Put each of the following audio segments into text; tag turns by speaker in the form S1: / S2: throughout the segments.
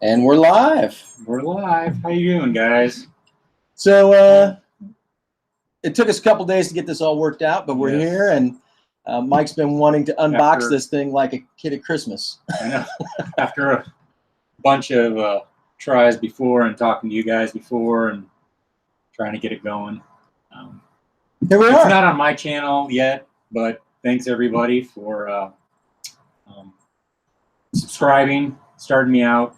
S1: And we're live.
S2: We're live. How you doing, guys?
S1: So it took us a couple days to get this all worked out, but we're
S2: Yes.
S1: here, and Mike's been wanting to unbox this thing like a kid at Christmas.
S2: I know. After a bunch of tries before and talking to you guys before and trying to get it going.
S1: Here we
S2: It's
S1: are.
S2: not on my channel yet, but thanks everybody for subscribing, starting me out.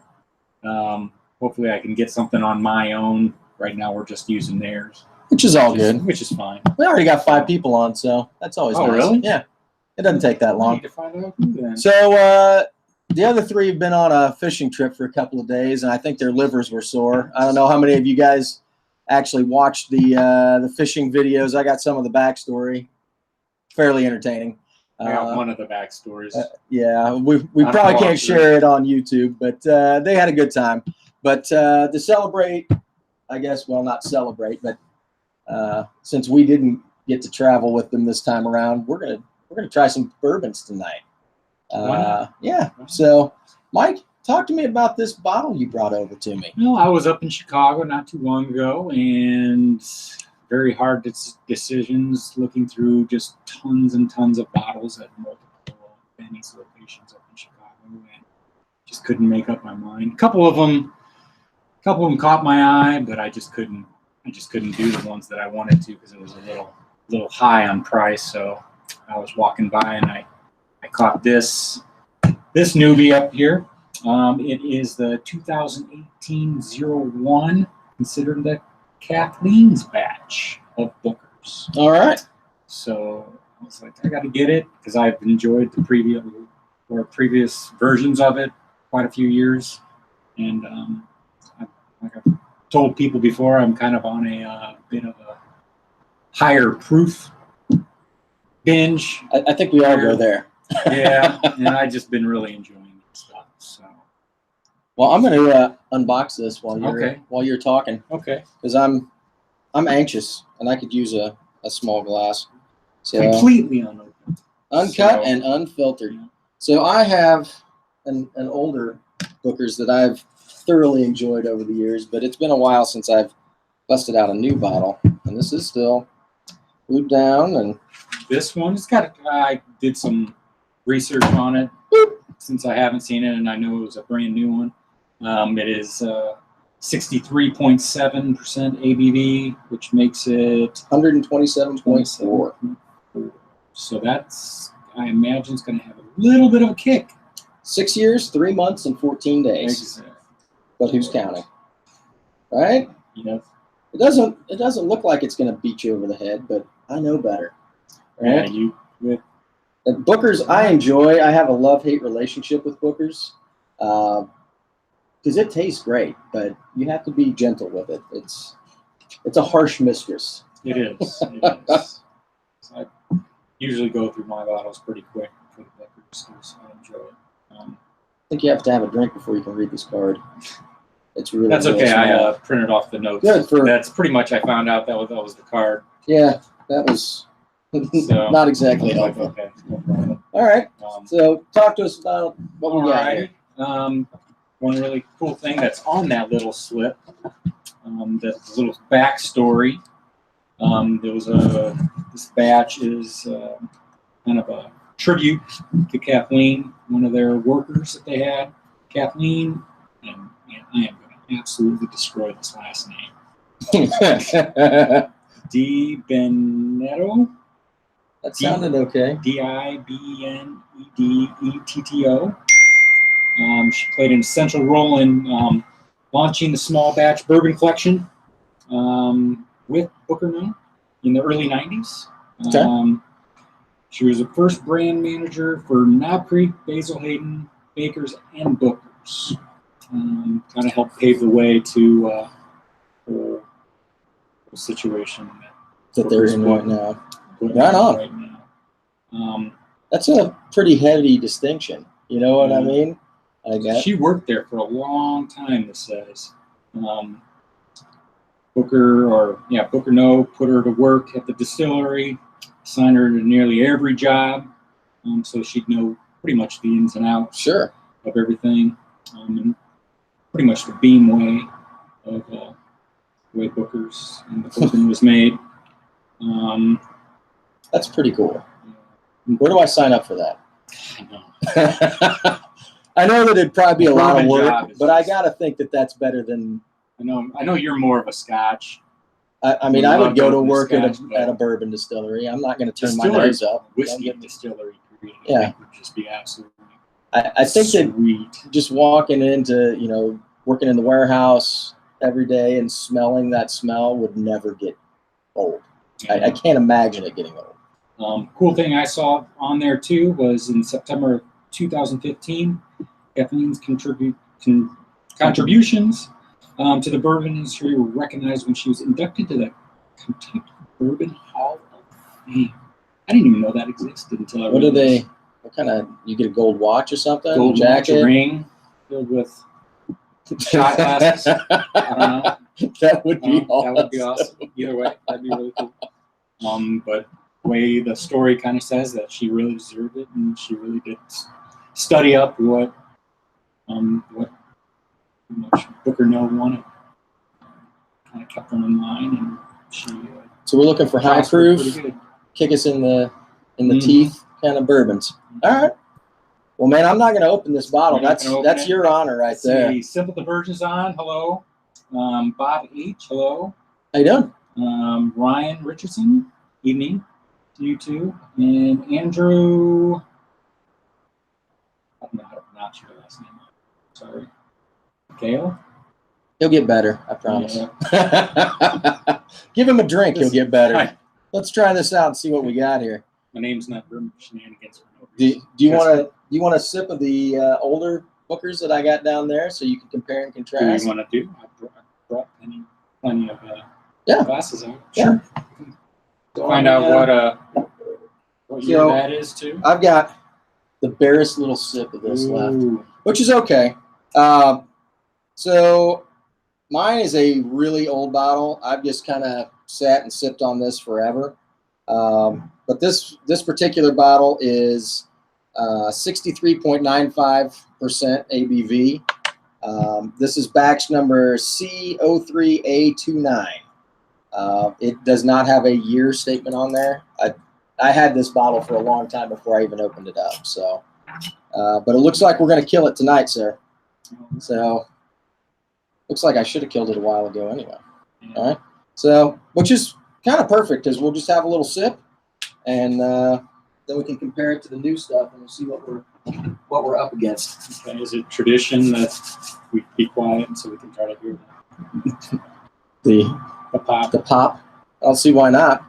S2: Hopefully I can get something on my own. Right now we're just using theirs.
S1: Which is all good.
S2: Which is fine.
S1: We already got 5 people on, so that's always nice.
S2: Oh, really?
S1: Yeah. It doesn't take that
S2: I
S1: long.
S2: need to find out who then.
S1: So the other 3 have been on a fishing trip for a couple of days, and I think their livers were sore. I don't know how many of you guys actually watched the fishing videos. I got some of the backstory. Fairly entertaining.
S2: I got one of the backstories.
S1: Yeah, we probably can't share it on YouTube, but they had a good time. But to celebrate, I guess, well, not celebrate, but since we didn't get to travel with them this time around, we're gonna try some bourbons tonight. Yeah. So, Mike, talk to me about this bottle you brought over to me.
S2: Well, I was up in Chicago not too long ago, and very hard decisions, looking through just tons and tons of bottles at multiple Benny's locations up in Chicago, and just couldn't make up my mind. A couple of them caught my eye, but I just couldn't do the ones that I wanted to because it was a little high on price. So I was walking by and I caught this newbie up here. It is the 2018-01, considered the Kathleen's batch of Bookers.
S1: All right.
S2: So I was like, I got to get it because I've enjoyed the previous versions of it quite a few years, and like I've told people before, I'm kind of on a bit of a higher proof binge.
S1: I think we all go there.
S2: Yeah, and I've just been really enjoying this stuff. So,
S1: well, I'm going to unbox this while you're talking.
S2: Okay.
S1: Because I'm anxious, and I could use a small glass. So,
S2: completely unopened,
S1: uncut and unfiltered. Yeah. So I have an older Booker's that I've thoroughly enjoyed over the years, but it's been a while since I've busted out a new bottle, and this is still glued down. And
S2: this one, I did some research on it since I haven't seen it, and I know it was a brand new one. It is 63.7% ABV, which makes it
S1: 127.4.
S2: So that's, I imagine, it's going to have a little bit of a kick.
S1: 6 years, 3 months, and 14 days.
S2: Exactly.
S1: But who's counting? Right?
S2: Yep.
S1: It doesn't look like it's going to beat you over the head, but I know better. Right?
S2: Yeah,
S1: Booker's, I enjoy. I have a love-hate relationship with Booker's because it tastes great, but you have to be gentle with it. It's a harsh mistress.
S2: It is. It is. So I usually go through my bottles pretty quick for the Booker's, so I enjoy it.
S1: I think you have to have a drink before you can read this card. It's really
S2: that's okay.
S1: Small.
S2: I printed off the notes.
S1: Good
S2: that's pretty much. I found out that was the card.
S1: Yeah, that was
S2: so,
S1: not exactly helpful.
S2: Okay. No problem.
S1: All right. So talk to us about what we got here.
S2: One really cool thing that's on that little slip, that little backstory. This batch is kind of a tribute to Kathleen, one of their workers that they had. Kathleen, and I am going to absolutely destroy this last name. Di Benedetto.
S1: That sounded okay.
S2: Dibenedetto. She played an essential role in launching the small batch bourbon collection with Booker No in the early 90s.
S1: Okay.
S2: She was the first brand manager for Knob Creek, Basil Hayden, Bakers, and Booker's. Kind of helped pave the way to the situation
S1: that they're in right now. Right on.
S2: Right now.
S1: That's a pretty heavy distinction. You know what I mean? I guess.
S2: She worked there for a long time, this says. Booker No put her to work at the distillery, assigned her to nearly every job, so she'd know pretty much the ins and outs
S1: of
S2: everything. And pretty much the beam way of way Booker's and the bourbon was made.
S1: That's pretty cool. Where do I sign up for that?
S2: I know.
S1: I know that it'd probably be a lot of work,
S2: Job
S1: but I gotta think that that's better than.
S2: I know you're more of a Scotch.
S1: I mean, I would go to work
S2: Scotch,
S1: at a bourbon distillery. I'm not going to turn my
S2: Distillery,
S1: nose up.
S2: Whiskey distillery.
S1: Yeah.
S2: I think would just be absolutely
S1: I think
S2: sweet.
S1: that just walking into, working in the warehouse every day and smelling that smell would never get old. I can't imagine it getting old.
S2: Cool thing I saw on there too was in September 2015, Kathleen's contributions to the bourbon industry were recognized when she was inducted to the Kentucky Bourbon Hall of Fame. I didn't even know that existed until I read this.
S1: What kind of, you get a gold watch or something?
S2: Gold
S1: jacket?
S2: watch, a ring filled with shot glasses. I don't know.
S1: That would be awesome.
S2: That would be awesome. Either way, that'd be really cool. But the way the story kind of says that she really deserved it, and she really did study up what much Booker No wanted. Kind of kept them in line, and she.
S1: So we're looking for high proof, kick us in the teeth kind of bourbons. All right. Well, man, I'm not going to open this bottle. That's your honor right there.
S2: See, Simple Diversion's on. Hello. Bob H. Hello.
S1: How you doing?
S2: Ryan Richardson. Evening to you too. And Andrew. I don't know how to pronounce your last name. Sorry. Gale?
S1: He'll get better, I promise.
S2: Yeah.
S1: Give him a drink, he'll get better.
S2: Hi.
S1: Let's try this out and see what we got here.
S2: My name's not Bourbon Shenanigans.
S1: Do you want a sip of the older Bookers that I got down there so you can compare and contrast?
S2: What do you want to do? I brought plenty of glasses out.
S1: Sure.
S2: Yeah. Find out what year that is too.
S1: I've got the barest little sip of this left, which is okay. So mine is a really old bottle. I've just kind of sat and sipped on this forever. But this particular bottle is 63.95% ABV. This is batch number C03A29. It does not have a year statement on there. I had this bottle for a long time before I even opened it up. So, but it looks like we're going to kill it tonight, sir. So, looks like I should have killed it a while ago anyway. All right. So, which is kind of perfect because we'll just have a little sip, and then we can compare it to the new stuff, and we'll see what we're up against.
S2: Okay. Is it tradition that we be quiet so we can try to hear
S1: the
S2: pop?
S1: The pop. I'll see why not.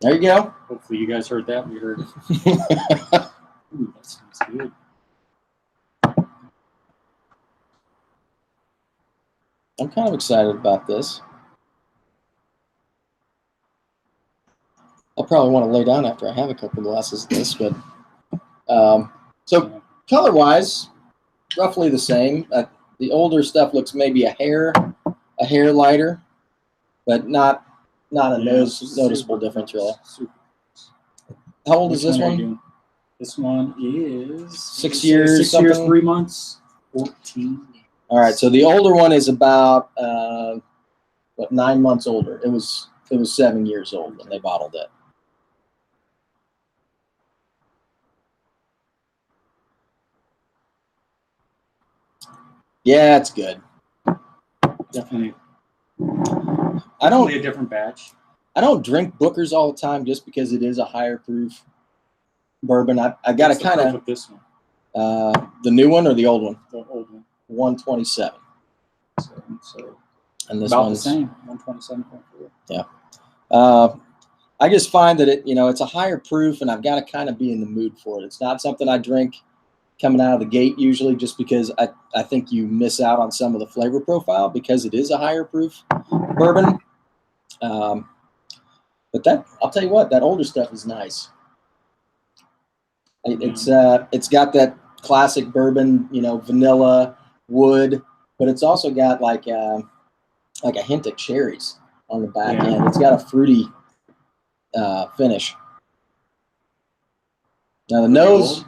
S1: There you go.
S2: Hopefully you guys heard that. We heard it. Ooh, that sounds good.
S1: I'm kind of excited about this. I'll probably want to lay down after I have a couple glasses of this, but so color-wise, roughly the same. The older stuff looks maybe a hair lighter, but not a noticeable difference really. How old is this one?
S2: This one is
S1: 6 years.
S2: 6 years, 3 months, 14.
S1: All right, so the older one is about 9 months older. It was 7 years old when they bottled it. Yeah, it's good.
S2: Definitely.
S1: Definitely
S2: a different batch.
S1: I don't drink Booker's all the time just because it is a higher proof bourbon. I got to kind of
S2: this one.
S1: The new one or the old one?
S2: The old one.
S1: 127.
S2: So
S1: and this
S2: about
S1: one's
S2: the same. 127.4.
S1: Yeah. I just find that it's a higher proof, and I've got to kind of be in the mood for it. It's not something I drink coming out of the gate usually, just because I think you miss out on some of the flavor profile because it is a higher proof bourbon. But I'll tell you what, that older stuff is nice. It's got that classic bourbon, vanilla, wood, but it's also got like a hint of cherries on the back end. It's got a fruity finish. Now the nose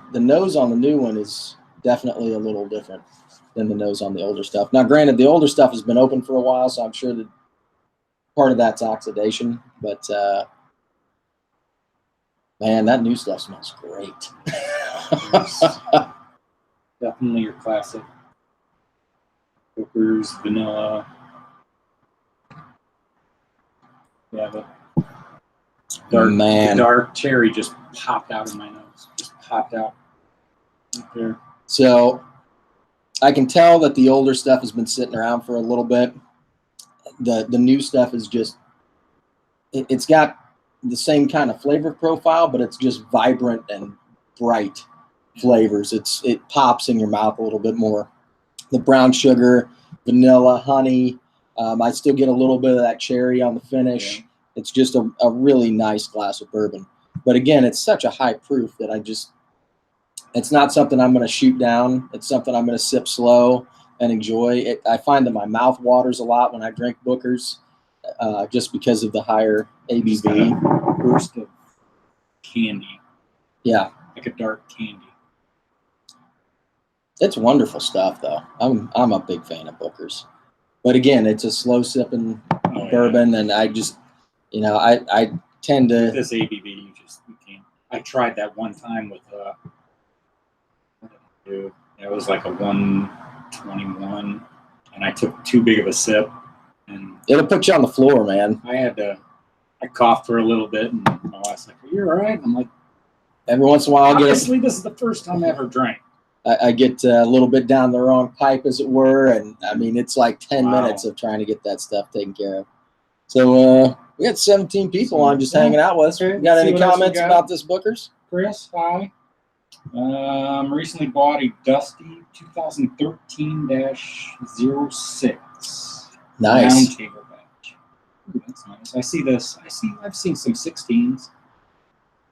S1: on the new one is definitely a little different than the nose on the older stuff. Now, granted, the older stuff has been open for a while, so I'm sure that part of that's oxidation. But man, that new stuff smells great.
S2: Definitely your classic Booker's vanilla. Yeah, the dark cherry just popped out of my nose. Just popped out right there.
S1: So I can tell that the older stuff has been sitting around for a little bit. The new stuff is just, it's got the same kind of flavor profile, but it's just vibrant and bright flavors. It pops in your mouth a little bit more. The brown sugar, vanilla, honey. I still get a little bit of that cherry on the finish. Yeah. It's just a really nice glass of bourbon. But again, it's such a high proof that it's not something I'm going to shoot down. It's something I'm going to sip slow and enjoy. I find that my mouth waters a lot when I drink Booker's, just because of the higher ABV.
S2: Kind of burst of candy.
S1: Yeah.
S2: Like a dark candy.
S1: It's wonderful stuff, though. I'm a big fan of Booker's. But again, it's a slow sipping bourbon, and I just, I tend to.
S2: With this ABV, you can't. I tried that one time with it was like a 121, and I took too big of a sip, and
S1: it'll put you on the floor, man.
S2: I coughed for a little bit, and my wife's like, "Are you all right?" I'm like,
S1: every once in a while,
S2: honestly, this is the first time I ever drank.
S1: I get a little bit down the wrong pipe, as it were, and I mean, it's like 10 minutes of trying to get that stuff taken care of. So we got 17 people on just hanging out with us.
S2: Okay.
S1: Got any comments about this Booker's?
S2: Chris, hi. Recently bought a Dusty 2013-06.
S1: Nice.
S2: Round table batch. Ooh, that's nice. I see this. I've seen some 16s,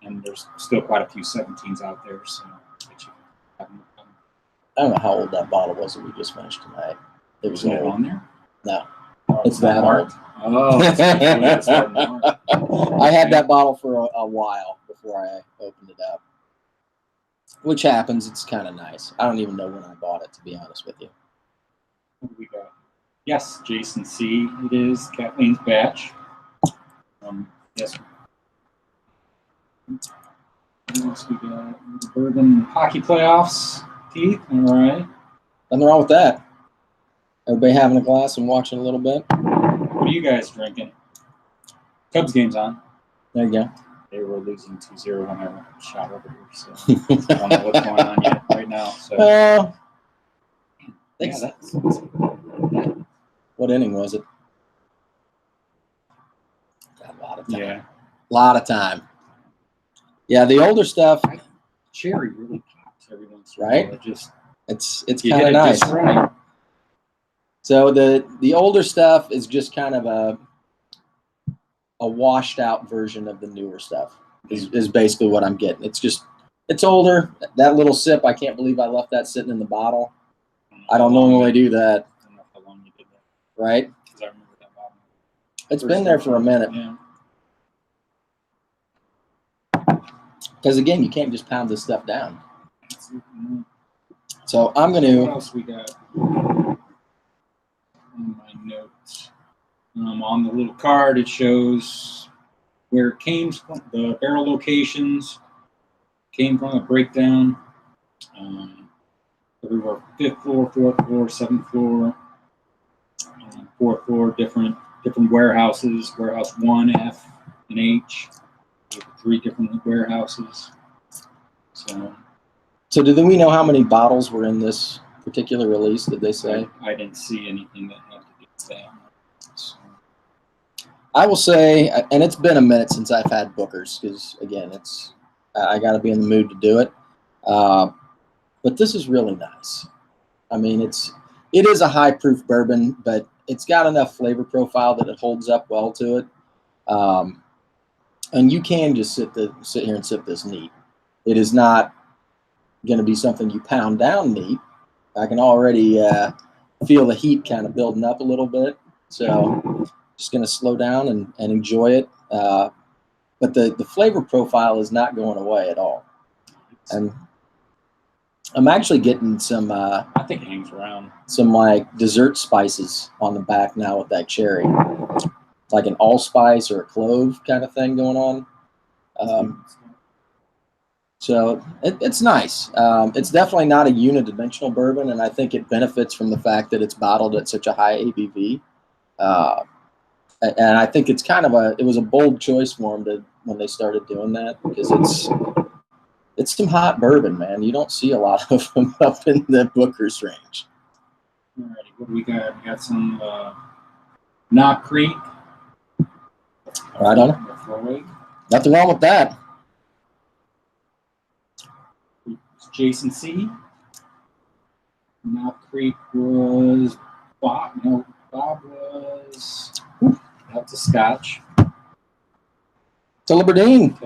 S2: and there's still quite a few 17s out there. So
S1: I don't know how old that bottle was that we just finished tonight. It was old.
S2: On there?
S1: No. It's that old.
S2: Oh, that's
S1: I had that bottle for a while before I opened it up. Which happens. It's kind of nice. I don't even know when I bought it, to be honest with you.
S2: What do we got? Yes, Jason C. It is Kathleen's batch. Yes. What else we got? Bourbon hockey playoffs. Keith, all right.
S1: Nothing wrong with that. Everybody having a glass and watching a little bit.
S2: What are you guys drinking? Cubs game's on.
S1: There you go.
S2: They were losing 2-0 when I shot over here, so I don't know what's going on yet right now. So that's
S1: what inning was it? Got a lot of time.
S2: Yeah.
S1: A lot of time. Yeah, the older stuff.
S2: Cherry really pops every once in a
S1: while.
S2: Right?
S1: It's kind of nice.
S2: Just right.
S1: So the older stuff is just kind of a washed out version of the newer stuff is basically what I'm getting. It's older. That little sip, I can't believe I left that sitting in the bottle. I don't normally do that.
S2: I don't know how long you did that.
S1: Right?
S2: Because I remember that bottle.
S1: It's been there for a minute.
S2: Yeah.
S1: Because again, you can't just pound this stuff down. So I'm going to.
S2: What else we got? On my notes. On the little card, it shows where it came from, the barrel locations, came from a breakdown. Everywhere, 5th floor, 4th floor, 7th floor, 4th floor, different warehouses, warehouse 1, F, and H. 3 different warehouses.
S1: So do we know how many bottles were in this particular release? Did they say?
S2: I didn't see anything that had to do with that. So.
S1: I will say, and it's been a minute since I've had Booker's because again, I got to be in the mood to do it. But this is really nice. I mean, it is a high proof bourbon, but it's got enough flavor profile that it holds up well to it. And you can just sit here and sip this neat. It is not going to be something you pound down neat. I can already feel the heat kind of building up a little bit. So just going to slow down and enjoy it. But the flavor profile is not going away at all. And I'm actually getting some
S2: I think it hangs around.
S1: some like dessert spices on the back now with that cherry. It's like an allspice or a clove kind of thing going on. So it's nice. It's definitely not a unidimensional bourbon, and I think it benefits from the fact that it's bottled at such a high ABV. And I think it's kind of it was a bold choice for them when they started doing that, because it's some hot bourbon, man. You don't see a lot of them up in the Booker's range.
S2: Alrighty, what do we got? We got some Knob Creek.
S1: Right on it. Nothing wrong with that.
S2: Jason C. Knob Creek was Bob. No, Bob was. That's a Scotch.
S1: Tiliberdine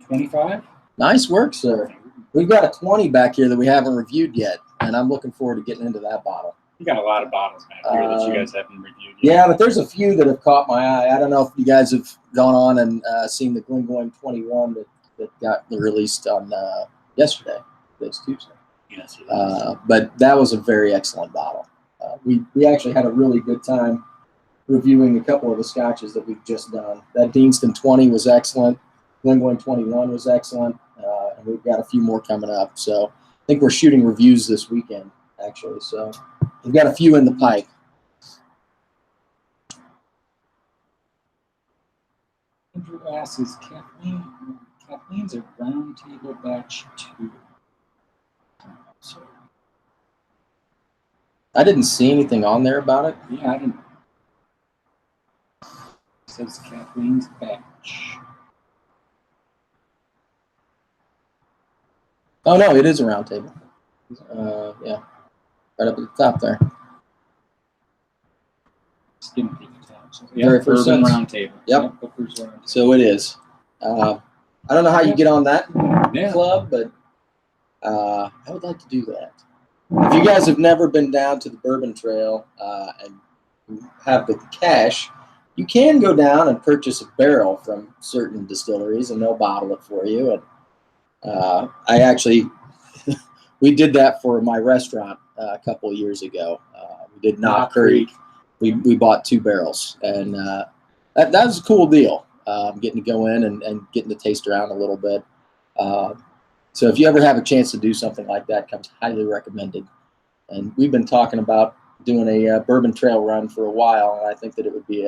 S2: 25.
S1: Nice work, sir. We've got a 20 back here that we haven't reviewed yet, and I'm looking forward to getting into that bottle.
S2: You got a lot of bottles back here that you guys haven't reviewed yet.
S1: Yeah, but there's a few that have caught my eye. I don't know if you guys have gone on and seen the Glengoyne 21 that got released on yesterday. It's Tuesday.
S2: Yes,
S1: but that was a very excellent bottle. We actually had a really good time reviewing a couple of the scotches that we've just done. That Deanston 20 was excellent. Glengoyne 21 was excellent. And we've got a few more coming up. So I think we're shooting reviews this weekend, actually. So we've got a few in the pipe.
S2: Andrew asks, Kathleen's a round table batch 2. So,
S1: I didn't see anything on there about it.
S2: yeah, I didn't. It says Kathleen's batch.
S1: Oh, no, it is a round table. Yeah, right up at the top there.
S2: Just give me the top. So, yeah,
S1: Very first
S2: bourbon
S1: sentence.
S2: round table.
S1: Yep.
S2: Booker's round table.
S1: So it is. I don't know how you get on that
S2: Yeah.
S1: club, but I would like to do that. If you guys have never been down to the Bourbon Trail and have the cash, you can go down and purchase a barrel from certain distilleries, and they'll bottle it for you. And I actually, we did that for my restaurant a couple of years ago. We did Knob Creek. We bought 2 barrels, and that was a cool deal. Getting to go in and getting to taste around a little bit. So if you ever have a chance to do something like that, comes highly recommended. And we've been talking about doing a Bourbon Trail run for a while, and I think that it would be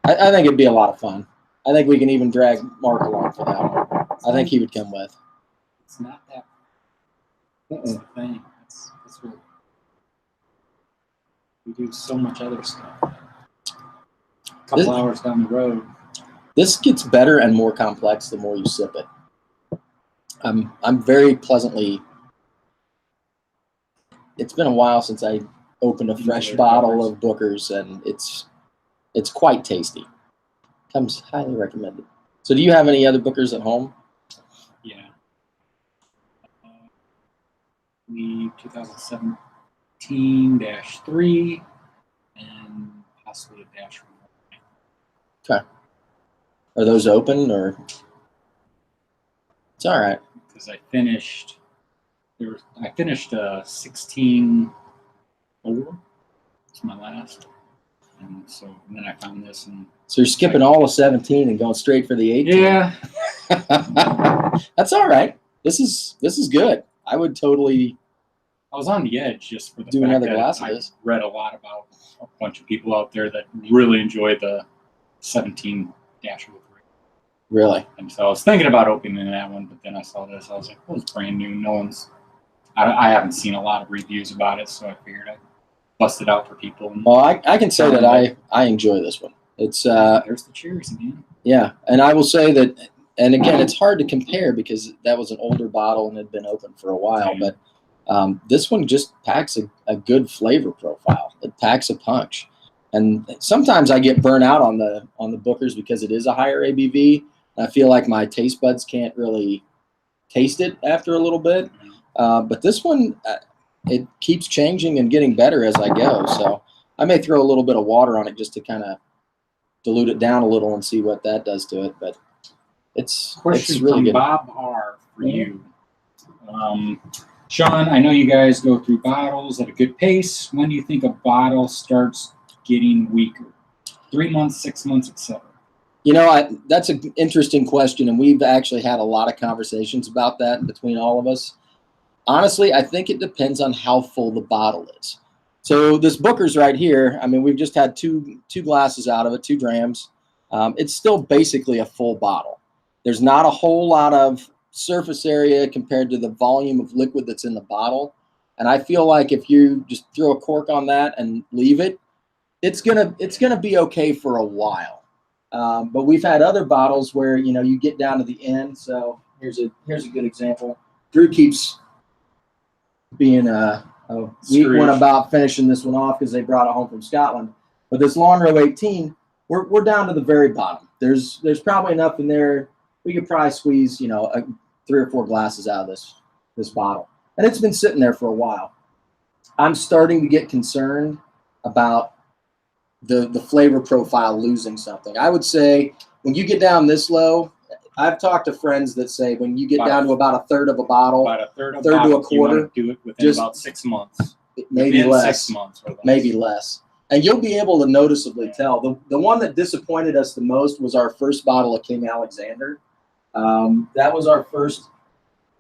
S1: I think it'd be a lot of fun. I think we can even drag Mark along for that one. I think he would come with.
S2: It's not that. That's the thing. That's what we do. So much other stuff. A couple hours down the road.
S1: This gets better and more complex the more you sip it. I'm very pleasantly. It's been a while since I opened a fresh bottle of Booker's, and it's quite tasty. Comes highly recommended. So, do you have any other Booker's at home?
S2: Yeah. We 2017-3 and possibly a -1.
S1: Okay. Are those open or? It's all right.
S2: Because I finished 16-4. It's my last. And then I found this, and
S1: so you're skipping all of 17 and going straight for the 18.
S2: Yeah.
S1: That's all right. This is good. I would totally.
S2: I was on the edge just for the
S1: do
S2: fact
S1: another
S2: that
S1: glass of
S2: I
S1: this.
S2: read a lot about a bunch of people out there that really enjoy the 17-03.
S1: Really?
S2: And so I was thinking about opening that one, but then I saw this. I was like, "Oh, it's brand new. No one's. I haven't seen a lot of reviews about it, so I figured I'd bust it out for people."
S1: Well, I can say that I enjoy this one. It's
S2: there's the cherries again.
S1: Yeah, and I will say that, and again, it's hard to compare because that was an older bottle and had been open for a while, but this one just packs a good flavor profile. It packs a punch. And sometimes I get burnt out on the Booker's because it is a higher ABV. I feel like my taste buds can't really taste it after a little bit. But this one, it keeps changing and getting better as I go. So I may throw a little bit of water on it just to kind of dilute it down a little and see what that does to it. But it's
S2: Question
S1: really
S2: from
S1: good.
S2: Bob R. for you. Shawn, I know you guys go through bottles at a good pace. When do you think a bottle starts getting weaker? 3 months, 6 months, etc.
S1: You know, that's an interesting question, and we've actually had a lot of conversations about that between all of us. Honestly, I think it depends on how full the bottle is. So this Booker's right here, I mean, we've just had two glasses out of it, 2 drams. It's still basically a full bottle. There's not a whole lot of surface area compared to the volume of liquid that's in the bottle. And I feel like if you just throw a cork on that and leave it, it's gonna be okay for a while. But we've had other bottles where, you know, you get down to the end. So here's a good example. Drew keeps being a weak one about finishing this one off because they brought it home from Scotland. But this Longrow 18, we're down to the very bottom. There's probably enough in there. We could probably squeeze, you know, 3 or 4 glasses out of this bottle. And it's been sitting there for a while. I'm starting to get concerned about the flavor profile losing something. I would say when you get down this low, I've talked to friends that say when you get down to about a third of a bottle,
S2: About a third
S1: to a quarter,
S2: you want to do it within
S1: just
S2: about 6 months.
S1: maybe
S2: Within
S1: less,
S2: 6 months or less.
S1: maybe less. And you'll be able to noticeably tell. The one that disappointed us the most was our first bottle of King Alexander. That was our first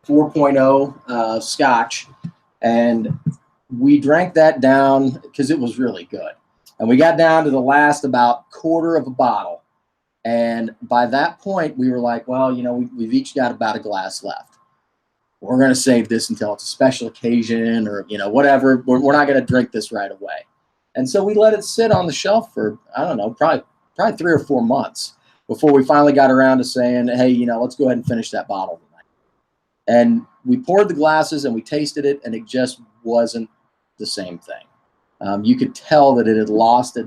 S1: 4.0 Scotch, and we drank that down because it was really good. And we got down to the last about quarter of a bottle. And by that point, we were like, well, you know, we've each got about a glass left. We're going to save this until it's a special occasion or, you know, whatever. We're not going to drink this right away. And so we let it sit on the shelf for, I don't know, probably 3 or 4 months before we finally got around to saying, hey, you know, let's go ahead and finish that bottle tonight. And we poured the glasses and we tasted it, and it just wasn't the same thing. You could tell that it had lost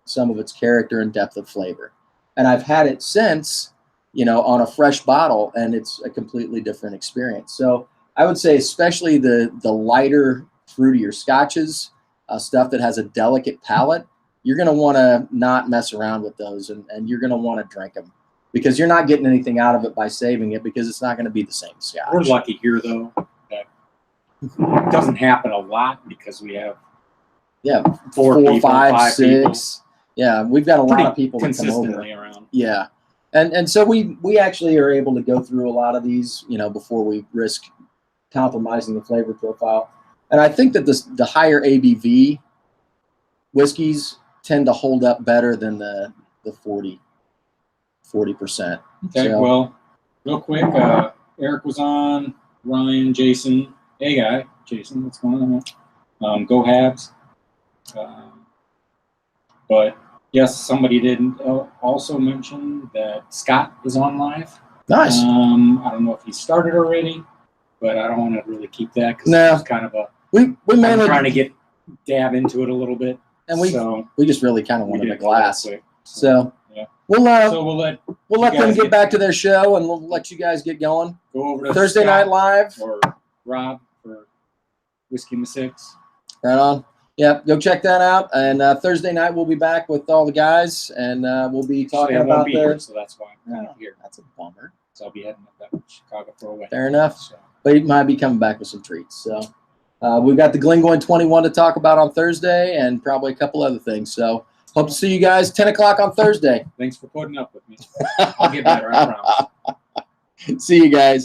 S1: some of its character and depth of flavor. And I've had it since, you know, on a fresh bottle, and it's a completely different experience. So I would say especially the lighter, fruitier scotches, stuff that has a delicate palate, you're going to want to not mess around with those, and you're going to want to drink them because you're not getting anything out of it by saving it because it's not going to be the same scotch.
S2: We're lucky here, though, that it doesn't happen a lot because we have 4, 5, 6. People.
S1: Yeah, we've got a lot of people that come over.
S2: Around.
S1: Yeah, and so we actually are able to go through a lot of these, you know, before we risk compromising the flavor profile. And I think that the higher ABV whiskeys tend to hold up better than the 40%.
S2: Okay, so, well, real quick, Eric was on, Ryan, Jason, hey guy, Jason, what's going on? Go Habs. But yes, somebody did also mention that Scott is on live.
S1: Nice.
S2: I don't know if he started already, but I don't want to really keep that because it's kind of a.
S1: We mainly
S2: trying to dab into it a little bit,
S1: and we just really kind of wanted a glass.
S2: So yeah,
S1: we'll let them get back to their show, and we'll let you guys get going.
S2: Go over to
S1: Thursday Night Live
S2: or Rob for Whiskey in the Six.
S1: Right on. Yeah, go check that out. And Thursday night we'll be back with all the guys, and we'll be talking about
S2: here, so that's why I'm not here.
S1: That's a bummer.
S2: So I'll be heading up to Chicago for a wedding.
S1: Fair enough. So. But he might be coming back with some treats. So we've got the Glengoyne 21 to talk about on Thursday, and probably a couple other things. So hope to see you guys 10 o'clock on Thursday.
S2: Thanks for putting up with me. I'll get better, I promise.
S1: See you guys.